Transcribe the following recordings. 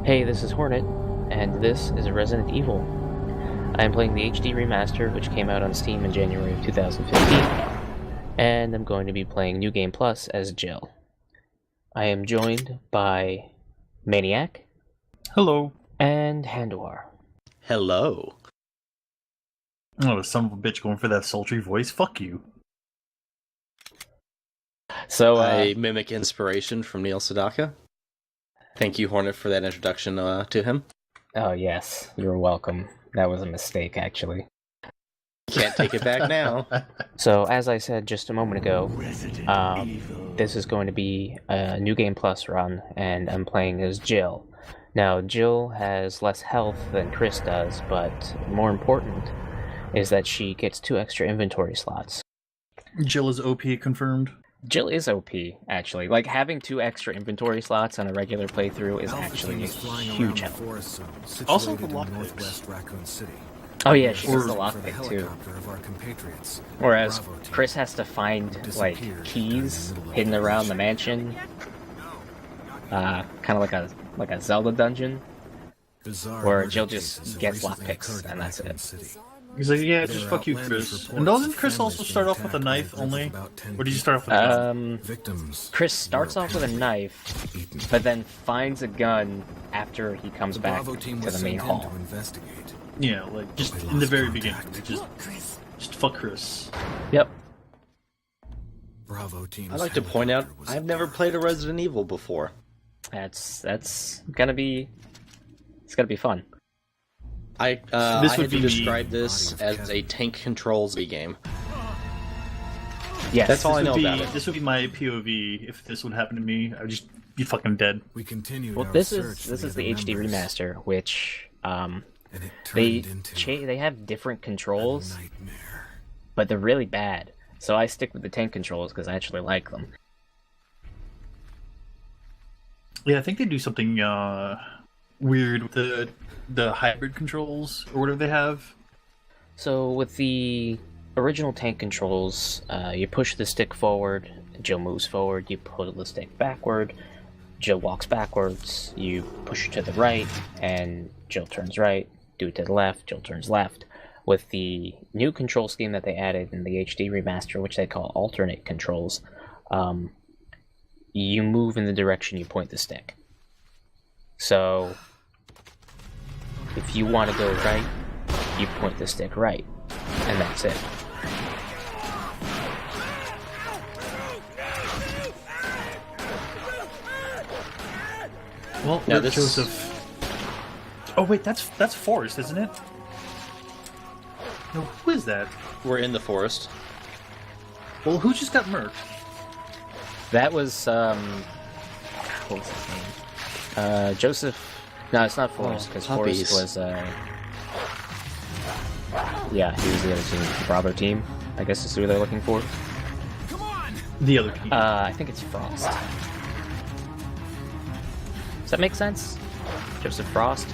Hey, this is Hornet, and this is Resident Evil. I am playing the HD remaster, which came out on Steam in January of 2015, and I'm going to be playing New Game Plus as Jill. I am joined by Maniac. Hello. And Handwar. Hello. Oh, son of a bitch going for that sultry voice. Fuck you. So, I mimic inspiration from Neil Sedaka. Thank you, Hornet, for that introduction to him. Oh, yes. You're welcome. That was a mistake, actually. Can't take it back now. So, as I said just a moment ago, this is going to be a New Game Plus run, and I'm playing as Jill. Now, Jill has less health than Chris does, but more important is that she gets 2 extra inventory slots. Jill is OP confirmed. Jill is OP, actually. Like, having 2 extra inventory slots on a regular playthrough is actually a huge help. Also, the lockpicks. Oh yeah, she gets the lockpick too. Whereas Chris has to find, like, keys hidden around the mansion. Kind of like a Zelda dungeon, where Jill just gets lockpicks, and that's it. He's like, yeah, just fuck you, Chris. And doesn't Chris also start off with a knife only? Or did you start off with a gun? Chris starts off with a knife, but then finds a gun after he comes back to the main hall. Yeah, like, just in the very beginning. Just fuck Chris. Yep. I'd like to point out, I've never played a Resident Evil before. That's gonna be... It's gonna be fun. I had to describe this as a tank controls game. Yes. That's all I know about it. This would be my POV if this would happen to me. I would just be fucking dead. Well, this is the HD remaster, which they have different controls, but they're really bad. So I stick with the tank controls because I actually like them. Yeah, I think they do something weird with the hybrid controls or whatever they have. So with the original tank controls, you push the stick forward, Jill moves forward, you pull the stick backward, Jill walks backwards, you push it to the right, and Jill turns right, do it to the left, Jill turns left. With the new control scheme that they added in the HD remaster, which they call alternate controls, you move in the direction you point the stick. So if you want to go right, you point the stick right, and that's it. Well, now this Joseph. Oh wait, that's Forrest, isn't it? No, who is that? We're in the forest. Well, who just got murked? That was what was his name? Joseph. No, it's not Forrest, because Forrest was, yeah, he was the other team. The Bravo team, I guess is who they're looking for. Come on! The other team. I think it's Frost. Does that make sense? Joseph Frost?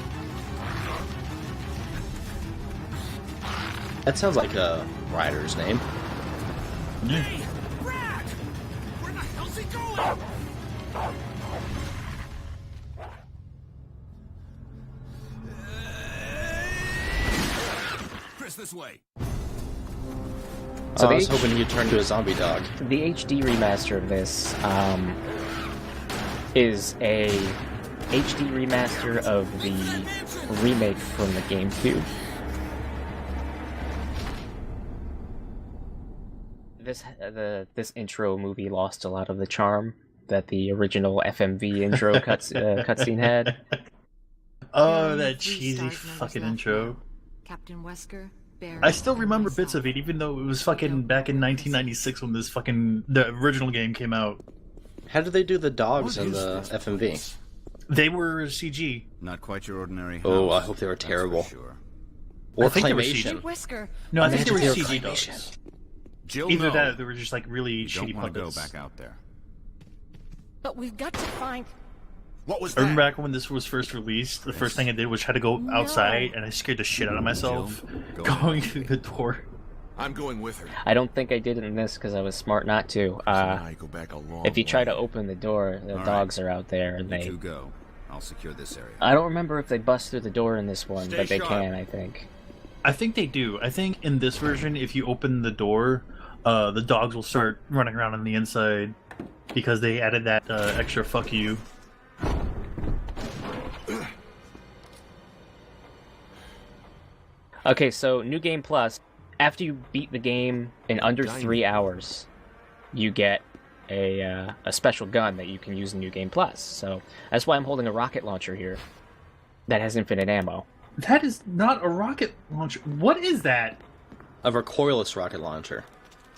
That sounds like a rider's name. Hey, Brad! Where the hell's he going? This way. So I was hoping you'd turn to a zombie dog. The HD remaster of this is a HD remaster of the remake from the GameCube. This intro movie lost a lot of the charm that the original FMV intro cutscene had. Oh, that cheesy fucking intro. Captain Wesker. I still remember bits of it, even though it was fucking back in 1996 when the original game came out. How did they do the dogs in the FMV? They were CG. Not quite your ordinary house. Oh, I hope they were terrible. Sure. Or I think they were claymation. Wesker. No, I think they were Imagine CG claymation. dogs. Jill, Either no. that, or they were just like really You shitty don't want to go puppets. back out there. But we've got to find... What was I remember that? back when this was first released, the first thing I did was try to go outside, and I scared the shit out of myself going through the door. I'm going with her. I don't think I did it in this because I was smart not to. Now you go back a long If you try way. to open the door, the All dogs right. are out there and You they two go. I'll secure this area. I don't remember if they bust through the door in this one, Stay but they sharp. can, I think. I think they do. I think in this version, if you open the door, the dogs will start running around on the inside because they added that extra fuck you. Okay, so New Game Plus, after you beat the game in under 3 hours, you get a special gun that you can use in New Game Plus. So that's why I'm holding a rocket launcher here that has infinite ammo. That is not a rocket launcher. What is that? A recoilless rocket launcher.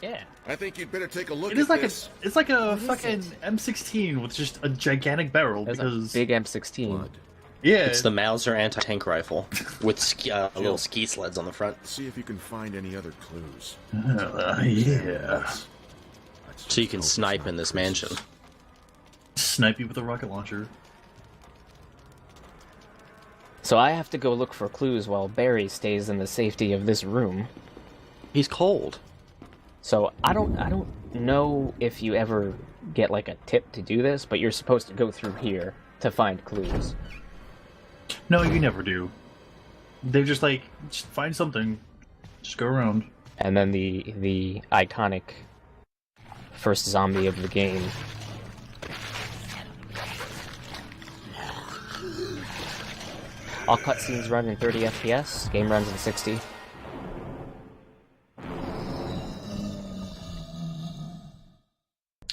Yeah. I think you'd better take a look It is at like this. it's like a What is fucking it? M16 with just a gigantic barrel. That's Because a big M16. Blood. yeah, It's the Mauser anti-tank rifle with little ski sleds on the front, See if you can find any other clues. yeah. Let's so you can focus snipe on in this this. mansion. Snipe you with a rocket launcher. So I have to go look for clues while Barry stays in the safety of this room. He's cold. So I don't know if you ever get like a tip to do this, but you're supposed to go through here to find clues. No, you never do. They're just like, just find something. Just go around. And then the iconic first zombie of the game. All cutscenes run in 30 FPS, game runs in 60.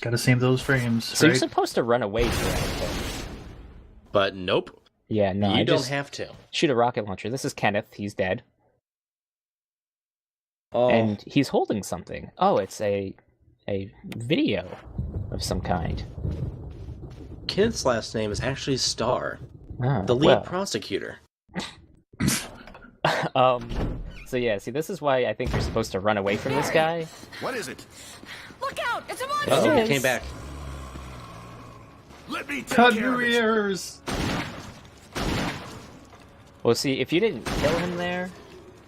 Gotta save those frames, So you're right? supposed to run away from everything. But nope, Yeah, no, you I don't just have to. shoot a rocket launcher. This is Kenneth, he's dead. Oh, And he's holding something. Oh, it's a video of some kind. Kid's last name is actually Starr, Oh, the lead well. prosecutor. So yeah, see, this is why I think you're supposed to run away from this guy. What is it? Look out! It's a monster! Oh, Yes. he came back. Let me take Cut care your of it. ears! Well, see, if you didn't kill him there,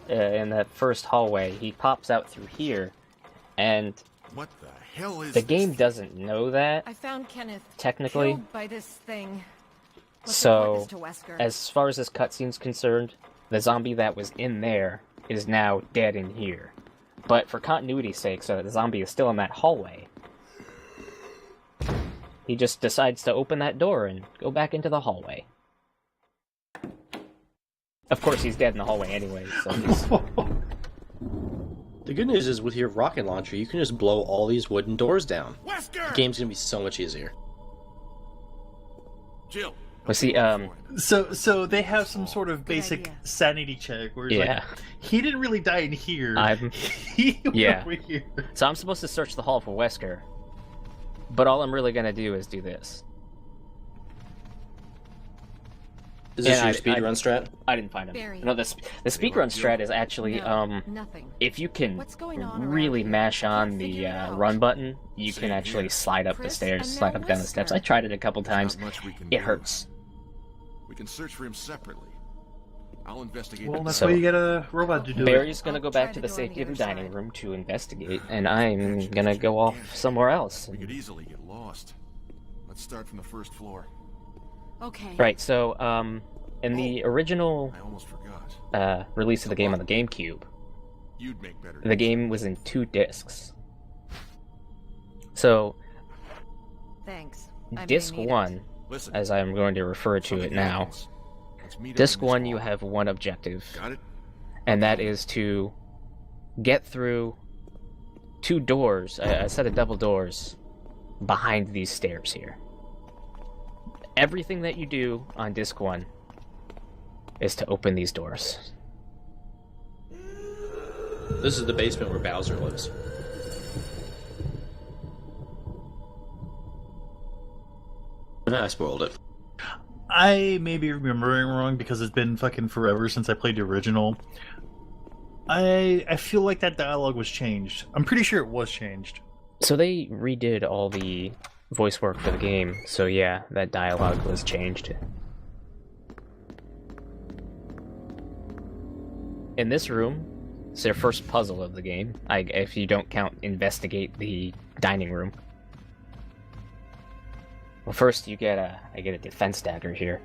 in that first hallway, he pops out through here, and What the hell is the this game thing? doesn't know that, I found Kenneth technically. killed by this thing. Let's So, report this to Wesker. as far as this cutscene's concerned, the zombie that was in there is now dead in here. But for continuity's sake, so that the zombie is still in that hallway, he just decides to open that door and go back into the hallway. Of course, he's dead in the hallway anyway, so he's... The good news is with your rocket launcher, you can just blow all these wooden doors down. Wesker! The game's gonna be so much easier. Jill. Well, see, So they have some sort of Good basic idea. sanity check where it's Yeah. like, he didn't really die in here. I'm- He went Yeah. over here. So I'm supposed to search the hall for Wesker, but all I'm really gonna do is do this. Is this Yeah, your I- speedrun strat? I didn't find him. Barry. No, the speedrun strat is actually, No, nothing. if you can What's going on around really here? mash I on can't the figure it out. run button, you Same can actually here. slide up the Chris, stairs, and slide now up down the steps. Wesker. I tried it a couple times. Not much we can It do. hurts. We can search for him separately. I'll investigate. Well, the that's So- why you get a robot to do it. Barry's gonna I'll go try back to the the door on safety the of the other dining side. room to investigate, and I'm gonna go off somewhere else. We could easily get lost. Let's start from the first floor. Okay. Right, so, in the original I almost forgot. release of the game on the GameCube, You'd make better. the game was in 2 discs. So, Thanks. I may disc need it. 1, Listen. as I'm going to refer to something it now, happens. Let's meet up disc in this 1 you hall. have one objective, Got it? and that is to get through 2 doors, a set of double doors, behind these stairs here. Everything that you do on disc 1 is to open these doors. This is the basement where Bowser lives. I spoiled it. I may be remembering wrong because it's been fucking forever since I played the original. I feel like that dialogue was changed. I'm pretty sure it was changed. So they redid all the voice work for the game, so yeah, that dialogue was changed. In this room, it's their first puzzle of the game, if you don't count investigate the dining room. Well, first I get a defense dagger here.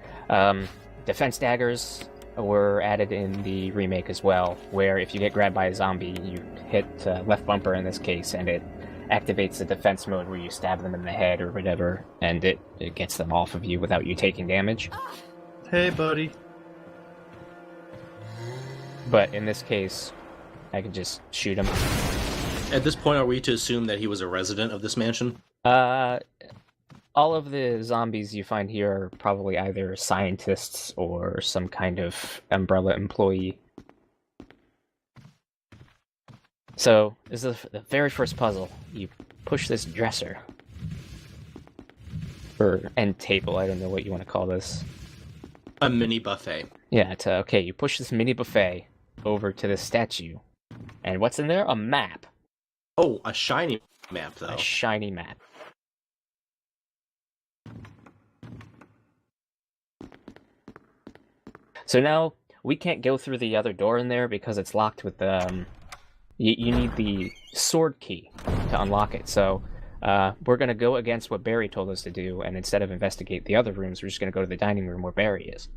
Defense daggers were added in the remake as well, where if you get grabbed by a zombie, you hit left bumper in this case, and it activates the defense mode where you stab them in the head or whatever, and it gets them off of you without you taking damage. Hey, buddy. But in this case, I can just shoot him. At this point, are we to assume that he was a resident of this mansion? All of the zombies you find here are probably either scientists or some kind of Umbrella employee. So, this is the very first puzzle. You push this dresser. Or end table, I don't know what you want to call this. A mini buffet. Yeah, okay, you push this mini buffet over to this statue. And what's in there? A map. Oh, a shiny map, though. A shiny map. So now, we can't go through the other door in there because it's locked with the... You need the sword key to unlock it, so we're going to go against what Barry told us to do, and instead of investigate the other rooms, we're just going to go to the dining room where Barry is.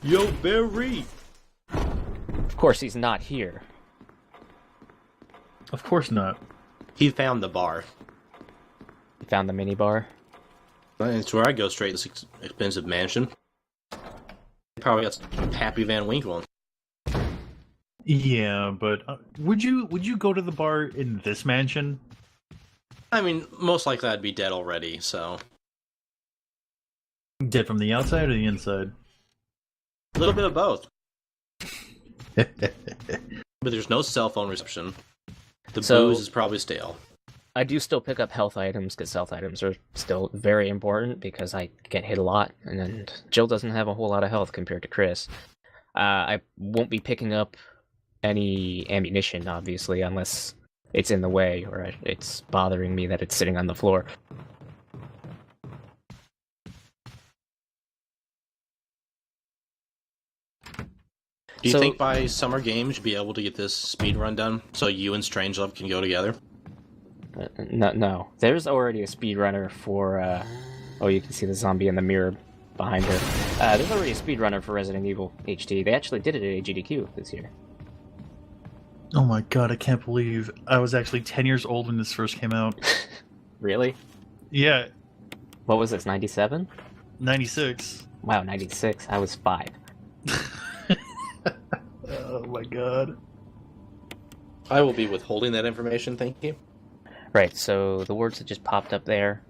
Yo, Barry! Of course, he's not here. Of course not. He found the bar. He found the minibar. That's where I go straight to this expensive mansion. Probably got some Happy Van Winkle. Yeah, but would you go to the bar in this mansion? I mean, most likely I'd be dead already, so... Dead from the outside or the inside? A little bit of both. But there's no cell phone reception. The booze is probably stale. I do still pick up health items, because health items are still very important, because I get hit a lot, and Jill doesn't have a whole lot of health compared to Chris. I won't be picking up any ammunition, obviously, unless it's in the way, or it's bothering me that it's sitting on the floor. Do you think by Summer Games you'll be able to get this speed run done, so you and Strangelove can go together? No. There's already a speedrunner for, oh, you can see the zombie in the mirror behind her. There's already a speedrunner for Resident Evil HD. They actually did it at AGDQ this year. Oh my god, I can't believe I was actually 10 years old when this first came out. Really? Yeah. What was this, 97? 96. Wow, 96. I was 5. Oh my god. I will be withholding that information, thank you. Right, so the words that just popped up there,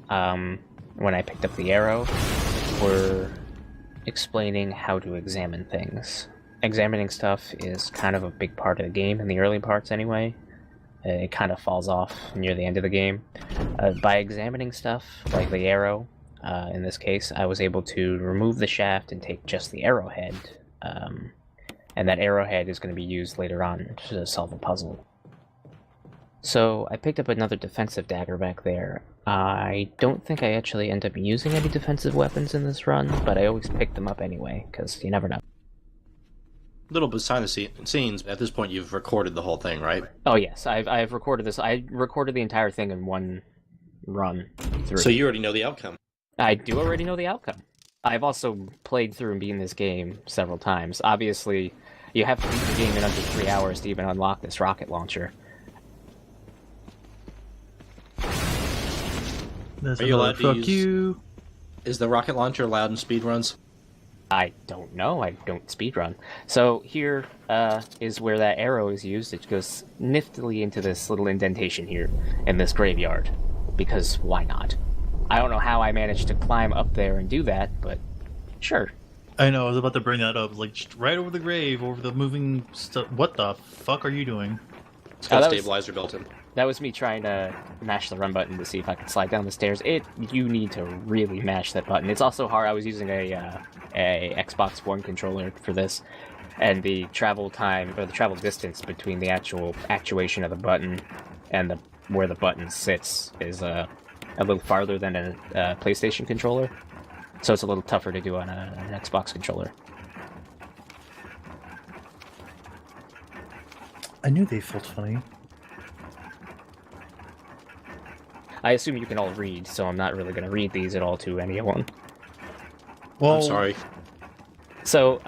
when I picked up the arrow, were explaining how to examine things. Examining stuff is kind of a big part of the game, in the early parts anyway. It kind of falls off near the end of the game. By examining stuff, like the arrow, in this case, I was able to remove the shaft and take just the arrowhead, and that arrowhead is going to be used later on to solve a puzzle. So I picked up another defensive dagger back there. I don't think I actually end up using any defensive weapons in this run, but I always pick them up anyway, because you never know. Little behind the scenes, at this point you've recorded the whole thing, right? Oh yes, I've recorded this. I recorded the entire thing in one run through. So you already know the outcome. I do already know the outcome. I've also played through and beaten this game several times. Obviously, you have to beat the game in under 3 hours to even unlock this rocket launcher. Are you allowed to use... you? Is the rocket launcher allowed in speedruns? I don't know. I don't speedrun. So here is where that arrow is used. It goes niftily into this little indentation here in this graveyard. Because why not? I don't know how I managed to climb up there and do that, but sure. I know, I was about to bring that up. Like, just right over the grave, over the moving stuff. What the fuck are you doing? It's got a stabilizer built in. That was me trying to mash the run button to see if I could slide down the stairs. You need to really mash that button. It's also hard. I was using a Xbox One controller for this, and the travel time, or the travel distance between the actual actuation of the button and where the button sits is a little farther than a PlayStation controller. So it's a little tougher to do on an Xbox controller. I knew they felt funny. I assume you can all read, so I'm not really going to read these at all to anyone. Well, I'm sorry. So,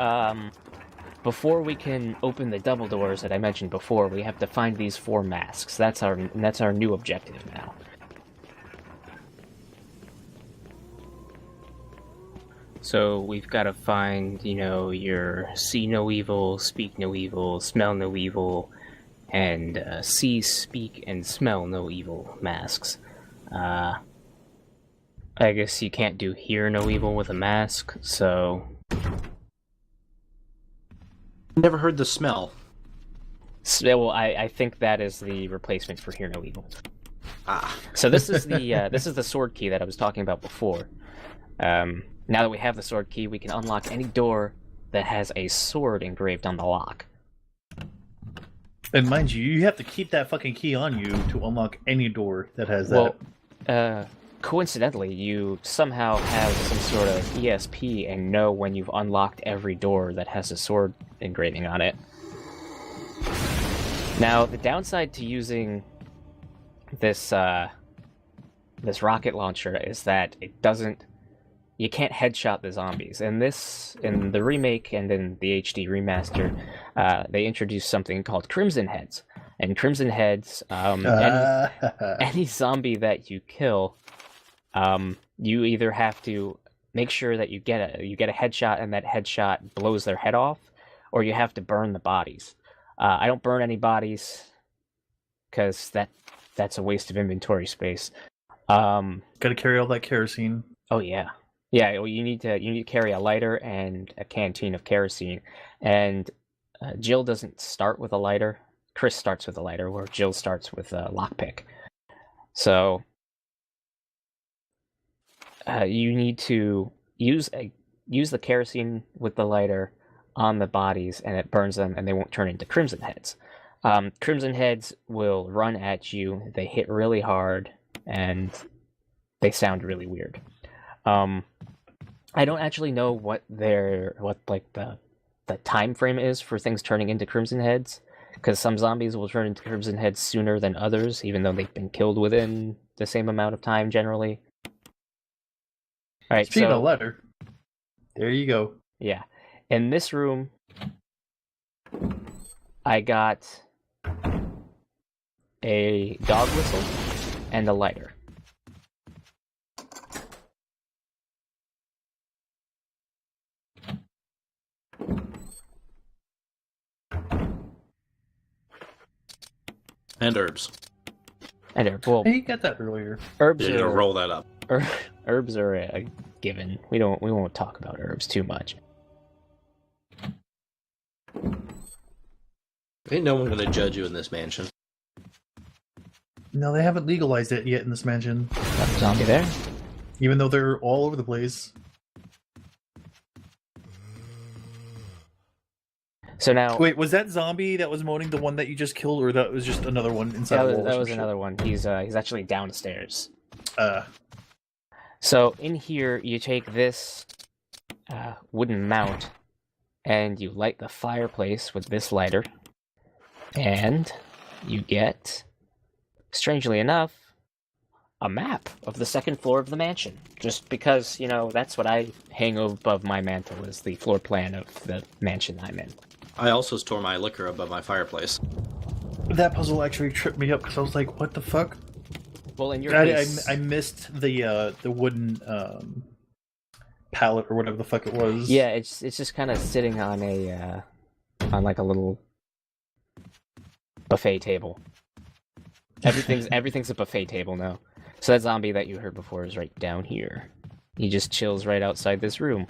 before we can open the double doors that I mentioned before, we have to find these 4 masks. That's our new objective now. So we've got to find, your see no evil, speak no evil, smell no evil, and see, speak, and smell no evil masks. I guess you can't do hear no evil with a mask, so... Never heard the smell. Well, I think that is the replacement for hear no evil. Ah. So this is the sword key that I was talking about before. Now that we have the sword key, we can unlock any door that has a sword engraved on the lock. And mind you, you have to keep that fucking key on you to unlock any door that has that. Well, coincidentally, you somehow have some sort of ESP and know when you've unlocked every door that has a sword engraving on it. Now, the downside to using this rocket launcher is that you can't headshot the zombies. In the remake and in the HD remaster, they introduced something called Crimson Heads. And Crimson Heads, any zombie that you kill, you either have to make sure that you get a headshot and that headshot blows their head off, or you have to burn the bodies. I don't burn any bodies because that's a waste of inventory space. Gotta carry all that kerosene. Oh yeah. Yeah, well, you need to carry a lighter and a canteen of kerosene, and Jill doesn't start with a lighter. Chris starts with a lighter, where Jill starts with a lockpick. So you need to use the kerosene with the lighter on the bodies, and it burns them, and they won't turn into Crimson Heads. Crimson Heads will run at you. They hit really hard, and they sound really weird. I don't actually know what the time frame is for things turning into Crimson Heads, because some zombies will turn into Crimson Heads sooner than others, even though they've been killed within the same amount of time generally. All right, Speaking of letter, there you go. Yeah, in this room, I got a dog whistle and a lighter. And herbs. Well, Hey, you got that earlier. herbs Yeah, are roll that up. herbs are a given. We won't talk about herbs too much. Ain't no one gonna judge you in this mansion. No, they haven't legalized it yet in this mansion. Got a zombie there. Even though they're all over the place. So now, Wait, was that zombie that was moaning the one that you just killed, or that was just another one inside the wall? that was another one. He's actually downstairs. Uh, So in here, you take this wooden mount, and you light the fireplace with this lighter, and you get, strangely enough, a map of the second floor of the mansion. Just because, that's what I hang above my mantle, is the floor plan of the mansion I'm in. I also store my liquor above my fireplace. that puzzle actually tripped me up because I was like, "What the fuck?" Well, in your case... I missed the wooden pallet or whatever the fuck it was. Yeah, it's just kind of sitting on on like a little buffet table. Everything's a buffet table now. So that zombie that you heard before is right down here. He just chills right outside this room.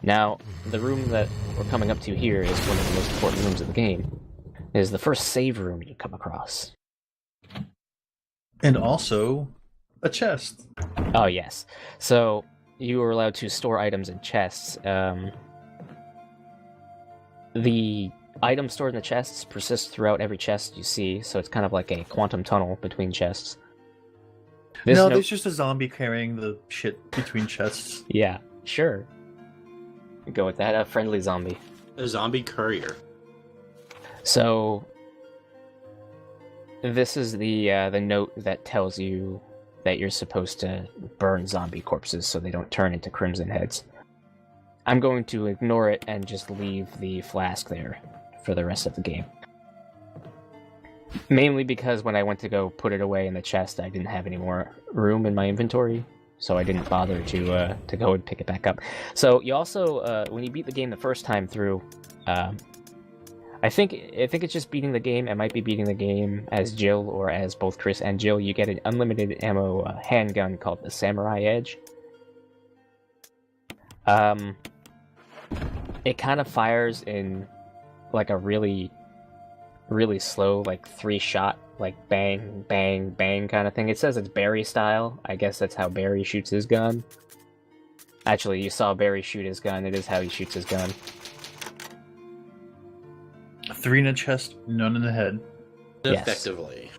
Now, the room that we're coming up to here is one of the most important rooms of the game. It is the first save room you come across. And also a chest. Oh, yes. So, you are allowed to store items in chests. The items stored in the chests persist throughout every chest you see, so it's kind of like a quantum tunnel between chests. There's just a zombie carrying the shit between chests. Yeah, sure. Go with that. A friendly zombie. A zombie courier. So, this is the note that tells you that you're supposed to burn zombie corpses so they don't turn into crimson heads. I'm going to ignore it and just leave the flask there for the rest of the game. Mainly because when I went to go put it away in the chest, I didn't have any more room in my inventory, so I didn't bother to go and pick it back up. So you also, when you beat the game the first time through, I think it's just beating the game. It might be beating the game as Jill or as both Chris and Jill. You get an unlimited ammo handgun called the Samurai Edge. It kind of fires in like a really slow, like 3-shot, like bang, bang, bang kind of thing. It says it's Barry style. I guess that's how Barry shoots his gun. Actually, you saw Barry shoot his gun. It is how he shoots his gun. 3 in the chest, none in the head. Yes. Effectively.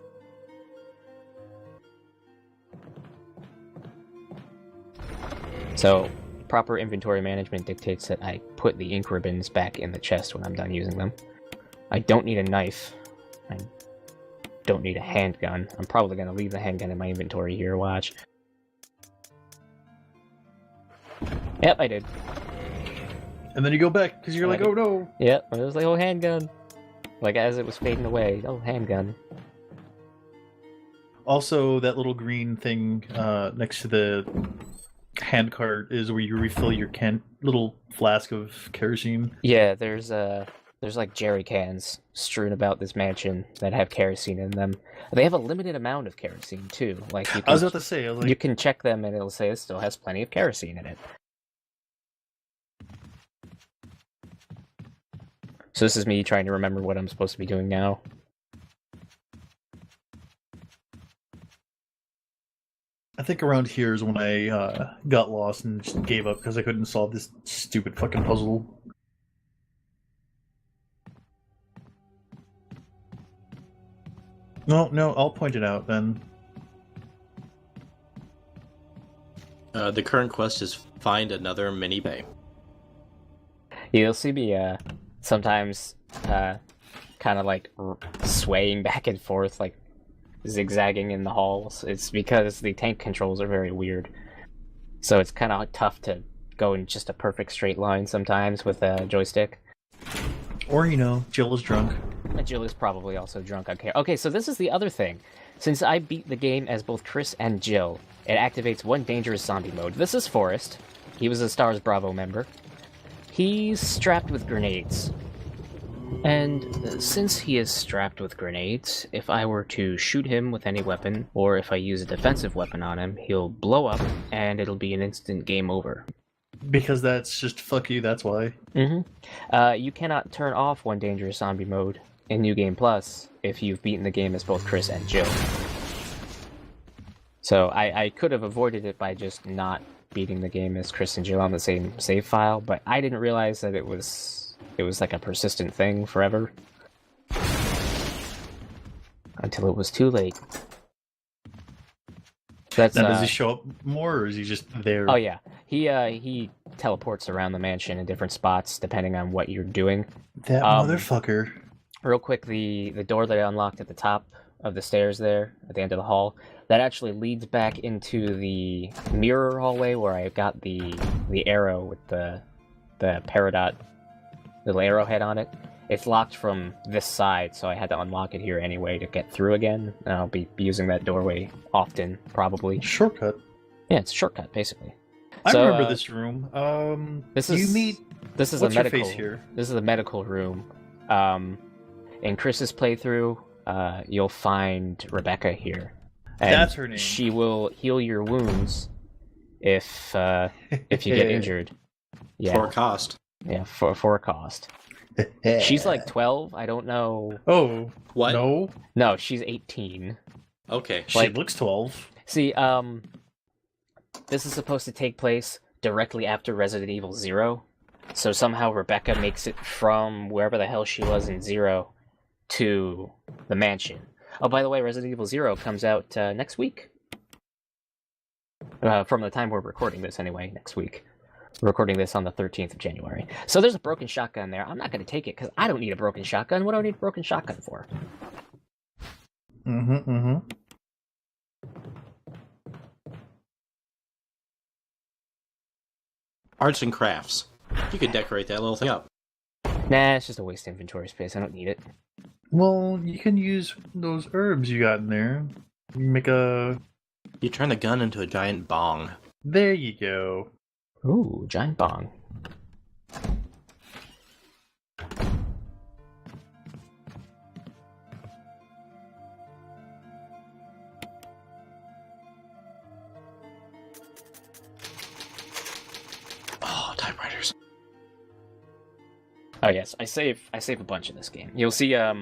So, proper inventory management dictates that I put the ink ribbons back in the chest when I'm done using them. I don't need a knife. I don't need a handgun. I'm probably going to leave the handgun in my inventory here, watch. Yep, I did. And then you go back, because you're like, oh no! Yep, it was like, oh, handgun. Like, as it was fading away, oh, handgun. Also, that little green thing next to the hand cart is where you refill your little flask of kerosene. Yeah, there's like jerry cans strewn about this mansion that have kerosene in them. They have a limited amount of kerosene too. Like you can, I was about to say, you can check them and it'll say it still has plenty of kerosene in it. So this is me trying to remember what I'm supposed to be doing now. I think around here is when I got lost and just gave up because I couldn't solve this stupid fucking puzzle. No, I'll point it out then. The current quest is find another mini bay. You'll see me sometimes kind of like swaying back and forth, like zigzagging in the halls. It's because the tank controls are very weird. So it's kind of tough to go in just a perfect straight line sometimes with a joystick. Or, Jill is drunk. Jill is probably also drunk. Okay, so this is the other thing. Since I beat the game as both Chris and Jill, it activates one dangerous zombie mode. This is Forrest. He was a Stars Bravo member. He's strapped with grenades. And since he is strapped with grenades, if I were to shoot him with any weapon, or if I use a defensive weapon on him, he'll blow up, and it'll be an instant game over. Because that's just fuck you, that's why. You cannot turn off one dangerous zombie mode in New Game Plus if you've beaten the game as both Chris and Jill. So I could have avoided it by just not beating the game as Chris and Jill on the same save file, but I didn't realize that it was like a persistent thing forever. Until it was too late. Now, does he show up more, or is he just there? Oh yeah, he teleports around the mansion in different spots depending on what you're doing. That motherfucker. Real quick, the door that I unlocked at the top of the stairs there, at the end of the hall, that actually leads back into the mirror hallway where I got the arrow with the peridot, little arrowhead on it. It's locked from this side, so I had to unlock it here anyway to get through again. And I'll be using that doorway often, probably. Shortcut. Yeah, it's a shortcut, basically. I So, remember this room. This you is meet. this is What's a your medical face here? This is a medical room. In Chris's playthrough, you'll find Rebecca here. And That's her name. She will heal your wounds if you get injured. Yeah, For a cost. yeah, for a cost. She's like 12. I don't know. Oh. What? No. No, she's 18. Okay. She Like- looks 12. See, this is supposed to take place directly after Resident Evil 0. So somehow Rebecca makes it from wherever the hell she was in 0 to the mansion. Oh, by the way, Resident Evil 0 comes out next week. From the time we're recording this, anyway, next week. We're recording this on the 13th of January. So there's a broken shotgun there. I'm not going to take it because I don't need a broken shotgun. What do I need a broken shotgun for? Arts and crafts. You could decorate that little thing up. Nah, it's just a waste of inventory space. I don't need it. Well, you can use those herbs you got in there. You can make a... You turn the gun into a giant bong. There you go. Ooh, giant bong. Oh, typewriters. Oh yes, I save a bunch in this game. You'll see I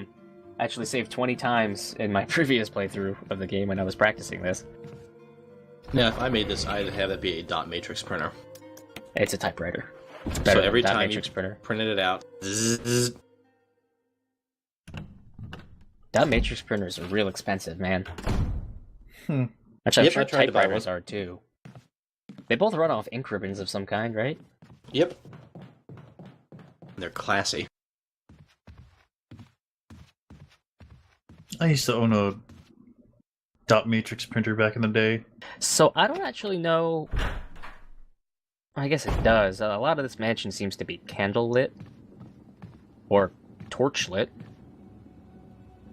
actually saved 20 times in my previous playthrough of the game when I was practicing this. Now, if I made this, I'd have it be a dot matrix printer. It's a typewriter. It's So better than every a dot time matrix you printer. printed it out, zzz, Dot matrix printers are real expensive, man. Hmm. Actually, I'm Yep, sure I tried to buy typewriters are too. They both run off ink ribbons of some kind, right? yep. They're classy. I used to own a dot matrix printer back in the day. So I don't actually know. I guess it does. A lot of this mansion seems to be candle lit or torch lit.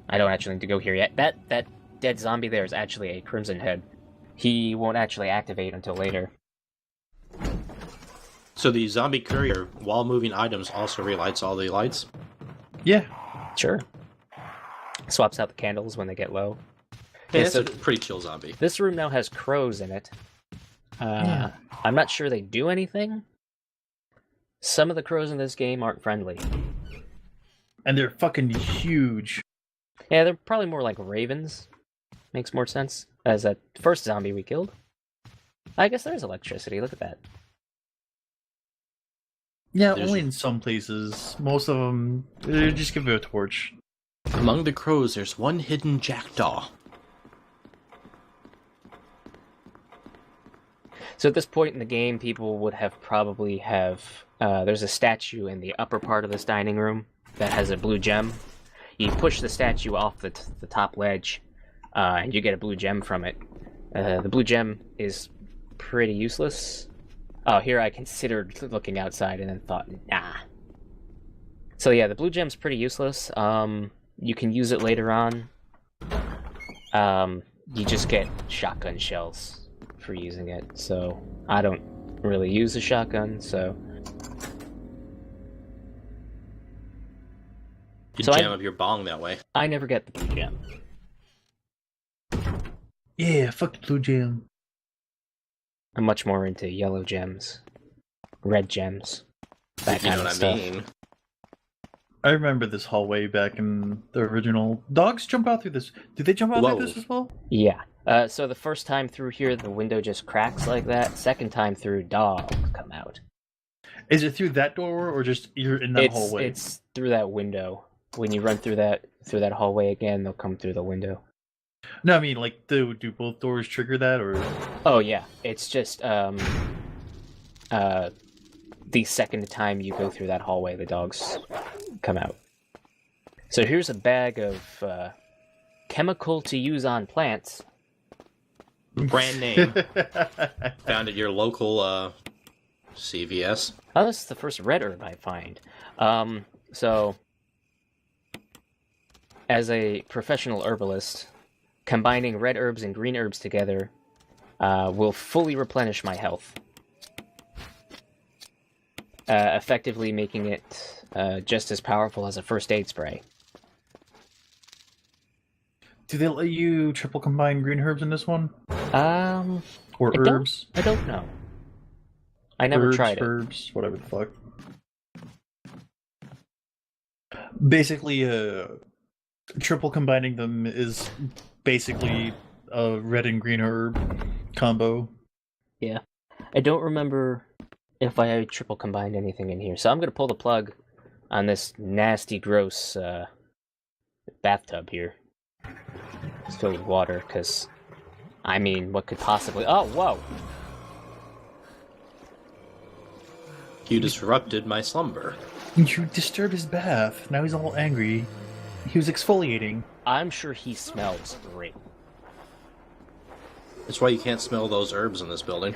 I don't actually need to go here yet. That dead zombie there is actually a Crimson Head. He won't actually activate until later. So the zombie courier, while moving items, also relights all the lights? Yeah. Sure. Swaps out the candles when they get low. Yeah, Yeah, it's so a pretty chill zombie. this room now has crows in it. Yeah. I'm not sure they do anything. Some of the crows in this game aren't friendly. And they're fucking huge. Yeah, they're probably more like ravens. Makes more sense. As that first zombie we killed. I guess there's electricity, look at that. Yeah, There's- only in some places. Most of them, they just give it a torch. Among the crows, there's one hidden jackdaw. So at this point in the game, people would have probably have... there's a statue in the upper part of this dining room that has a blue gem. You push the statue off the top ledge, and you get a blue gem from it. The blue gem is pretty useless. Oh, here I considered looking outside and then thought, nah. So yeah, the blue gem's pretty useless. You can use it later on. You just get shotgun shells for using it, so I don't really use a shotgun, so... You So jam up your bong that way. I never get the blue gem. Yeah, fuck the blue gem. I'm much more into yellow gems, red gems, that If you kind know of what stuff. I mean. I remember this hallway back in the original. Dogs jump out through this. Do they jump out Whoa. through this as well? Yeah. So the first time through here, the window just cracks like that. Second time through, dogs come out. Is it through that door or just you're in that hallway? It's through that window. When you run through that hallway again, they'll come through the window. No, I mean, like, do both doors trigger that, or? Oh yeah, it's just the second time you go through that hallway, the dogs come out. So here's a bag of chemical to use on plants. Brand name. Found at your local CVS. Oh, this is the first red herb I find. So, as a professional herbalist, combining red herbs and green herbs together will fully replenish my health. Effectively making it just as powerful as a first aid spray. Do they let you triple combine green herbs in this one? Or I don't- herbs? I don't know. I never Herbs, tried it. Herbs, whatever the fuck. Basically, triple combining them is basically a red and green herb combo. Yeah. I don't remember if I triple combined anything in here. So I'm going to pull the plug on this nasty, gross bathtub here. It's filled with water, because, I mean, what could possibly... Oh, whoa! You disrupted my slumber. You disturbed his bath. Now he's all angry. He was exfoliating. I'm sure he smells great. That's why you can't smell those herbs in this building.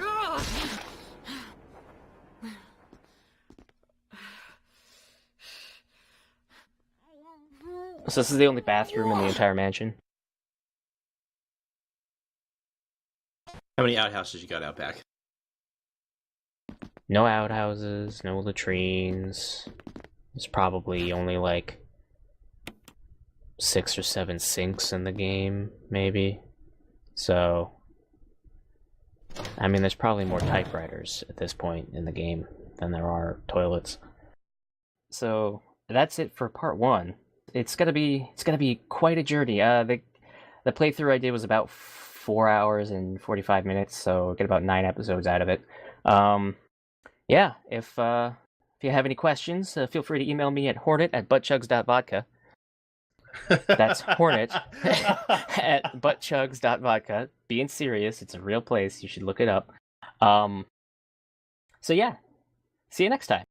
So this is the only bathroom in the entire mansion. How many outhouses you got out back? No outhouses, no latrines. There's probably only like 6 or 7 sinks in the game, maybe. So, I mean, there's probably more typewriters at this point in the game than there are toilets. So that's it for part 1. It's gonna be quite a journey. The playthrough I did was about 4 hours and 45 minutes, so get about 9 episodes out of it. Yeah, if you have any questions, feel free to email me at hornet@buttchugs.vodka. That's Hornet at buttchugs.vodka. Being serious, it's a real place. You should look it up. So yeah, see you next time.